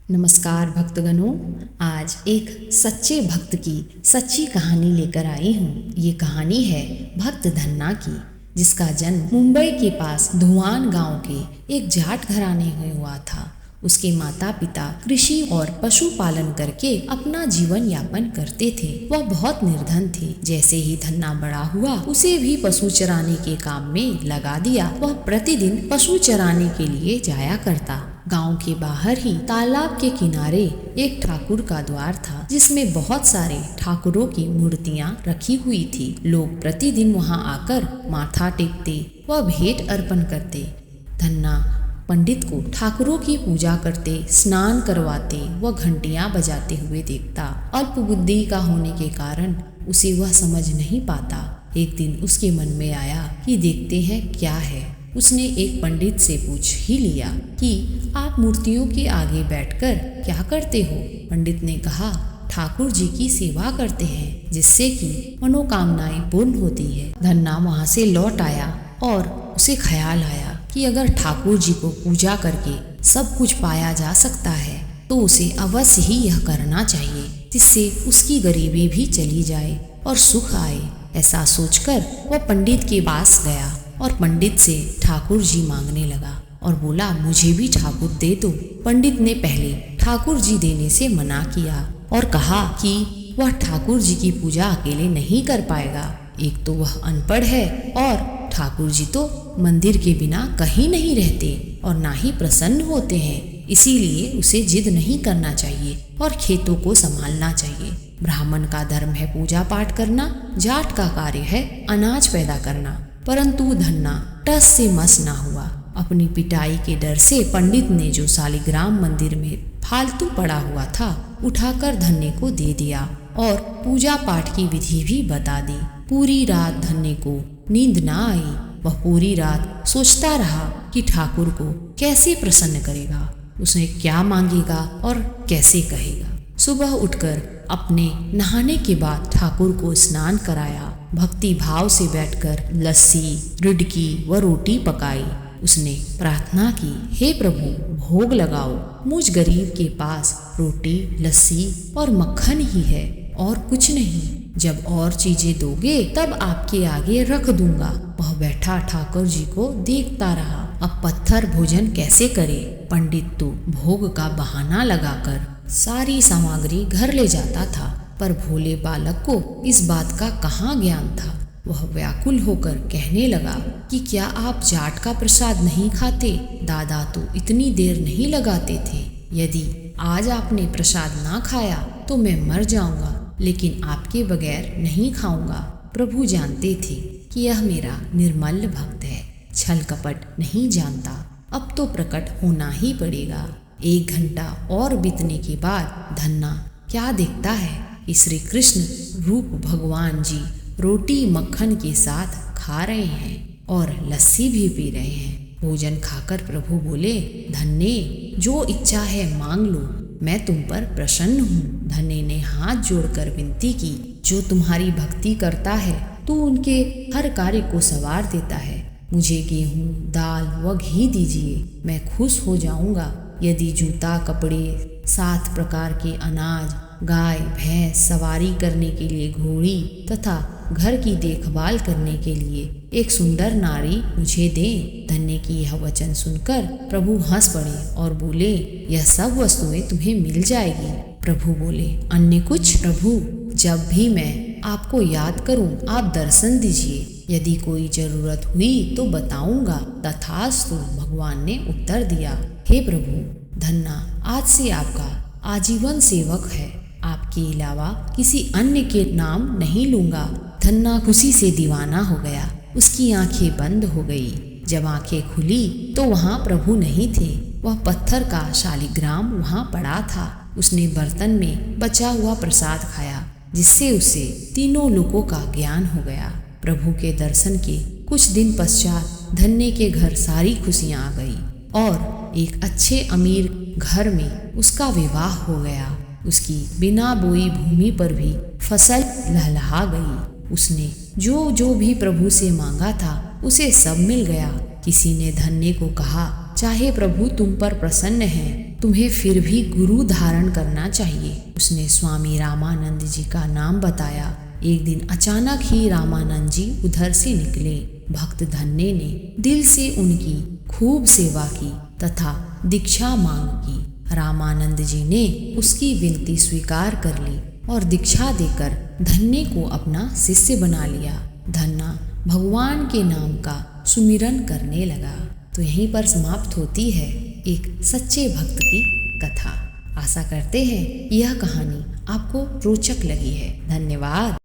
नमस्कार भक्तगणों, आज एक सच्चे भक्त की सच्ची कहानी लेकर आई हूँ। ये कहानी है भक्त धन्ना की, जिसका जन्म मुंबई के पास धुआन गांव के एक जाट घराने में हुआ था। उसके माता पिता कृषि और पशुपालन करके अपना जीवन यापन करते थे। वह बहुत निर्धन थे। जैसे ही धन्ना बड़ा हुआ, उसे भी पशु चराने के काम में लगा दिया। वह प्रतिदिन पशु चराने के लिए जाया करता। गांव के बाहर ही तालाब के किनारे एक ठाकुर का द्वार था, जिसमें बहुत सारे ठाकुरों की मूर्तियां रखी हुई थी। लोग प्रतिदिन वहां आकर माथा टेकते व भेंट अर्पण करते। धन्ना पंडित को ठाकुरों की पूजा करते, स्नान करवाते व घंटियां बजाते हुए देखता। अल्प बुद्धि का होने के कारण उसे वह समझ नहीं पाता। एक दिन उसके मन में आया कि देखते हैं क्या है। उसने एक पंडित से पूछ ही लिया कि आप मूर्तियों के आगे बैठकर क्या करते हो। पंडित ने कहा, ठाकुर जी की सेवा करते हैं, जिससे कि मनोकामनाएं पूर्ण होती है। धन्ना वहां से लौट आया और उसे ख्याल आया कि अगर ठाकुर जी को पूजा करके सब कुछ पाया जा सकता है, तो उसे अवश्य ही यह करना चाहिए, जिससे उसकी गरीबी भी चली जाए और सुख आए। ऐसा सोचकर वह पंडित के पास गया और पंडित से ठाकुर जी मांगने लगा और बोला, मुझे भी ठाकुर दे दो। पंडित ने पहले ठाकुर जी देने से मना किया और कहा कि वह ठाकुर जी की पूजा अकेले नहीं कर पाएगा। एक तो वह अनपढ़ है और ठाकुर जी तो मंदिर के बिना कहीं नहीं रहते और ना ही प्रसन्न होते हैं। इसीलिए उसे जिद नहीं करना चाहिए और खेतों को संभालना चाहिए। ब्राह्मण का धर्म है पूजा पाठ करना, जाट का कार्य है अनाज पैदा करना। परंतु धन्ना टस से मस ना हुआ। अपनी पिटाई के डर से पंडित ने जो शालिग्राम मंदिर में फालतू पड़ा हुआ था, उठाकर धन्ने को दे दिया और पूजा पाठ की विधि भी बता दी। पूरी रात धन्ने को नींद ना आई। वह पूरी रात सोचता रहा कि ठाकुर को कैसे प्रसन्न करेगा, उसने क्या मांगेगा और कैसे कहेगा। सुबह उठकर अपने नहाने के बाद ठाकुर को स्नान कराया। भक्ति भाव से बैठकर लस्सी, रुडकी व रोटी पकाई। उसने प्रार्थना की, हे प्रभु, भोग लगाओ। मुझ गरीब के पास रोटी, लस्सी और मक्खन ही है और कुछ नहीं। जब और चीजें दोगे तब आपके आगे रख दूंगा। वह बैठा ठाकुर जी को देखता रहा। अब पत्थर भोजन कैसे करे। पंडित तो भोग का बहाना लगाकर सारी सामग्री घर ले जाता था, पर भोले बालक को इस बात का कहाँ ज्ञान था। वह व्याकुल होकर कहने लगा कि क्या आप जाट का प्रसाद नहीं खाते? दादा तो इतनी देर नहीं लगाते थे। यदि आज आपने प्रसाद ना खाया तो मैं मर जाऊंगा, लेकिन आपके बगैर नहीं खाऊंगा। प्रभु जानते थे कि यह मेरा निर्मल भक्त है, छल कपट नहीं जानता। अब तो प्रकट होना ही पड़ेगा। 1 घंटा और बीतने के बाद धन्ना क्या देखता है कि श्री कृष्ण रूप भगवान जी रोटी मक्खन के साथ खा रहे हैं और लस्सी भी पी रहे हैं। भोजन खाकर प्रभु बोले, धन्ने, जो इच्छा है मांग लो, मैं तुम पर प्रसन्न हूँ। धन्ने ने हाथ जोड़कर विनती की, जो तुम्हारी भक्ति करता है तो उनके हर कार्य को संवार देता है। मुझे गेहूँ, दाल व घी दीजिए, मैं खुश हो जाऊंगा। यदि जूता, कपड़े, 7 प्रकार के अनाज, गाय भैंस, सवारी करने के लिए घोड़ी तथा घर की देखभाल करने के लिए एक सुंदर नारी मुझे दे। धन्य की यह वचन सुनकर प्रभु हंस पड़े और बोले, यह सब वस्तुएं तुम्हें मिल जाएगी। प्रभु बोले, अन्य कुछ? प्रभु, जब भी मैं आपको याद करूं, आप दर्शन दीजिए। यदि कोई जरूरत हुई तो बताऊंगा। तथास्तु, भगवान ने उत्तर दिया। हे प्रभु, धन्ना आज से आपका आजीवन सेवक है। आपके अलावा किसी अन्य के नाम नहीं लूंगा। धन्ना खुशी से दीवाना हो गया। उसकी आंखें बंद हो गई। जब आंखें खुली तो वहाँ प्रभु नहीं थे। वह पत्थर का शालिग्राम वहाँ पड़ा था। उसने बर्तन में बचा हुआ प्रसाद खाया, जिससे उसे तीनों लोकों का ज्ञान हो गया। प्रभु के दर्शन के कुछ दिन पश्चात धन्य के घर सारी खुशियाँ आ गई और एक अच्छे अमीर घर में उसका विवाह हो गया। उसकी बिना बोई भूमि पर भी फसल लहलहा गई। उसने जो जो भी प्रभु से मांगा था उसे सब मिल गया। किसी ने धन्य को कहा, चाहे प्रभु तुम पर प्रसन्न हैं तुम्हें फिर भी गुरु धारण करना चाहिए। उसने स्वामी रामानंद जी का नाम बताया। एक दिन अचानक ही रामानंद जी उधर से निकले। भक्त धन्य ने दिल से उनकी खूब सेवा की तथा दीक्षा मांग की। रामानंद जी ने उसकी विनती स्वीकार कर ली और दीक्षा देकर धन्य को अपना शिष्य बना लिया। धन्ना भगवान के नाम का सुमिरन करने लगा। तो यहीं पर समाप्त होती है एक सच्चे भक्त की कथा। आशा करते हैं यह कहानी आपको रोचक लगी है। धन्यवाद।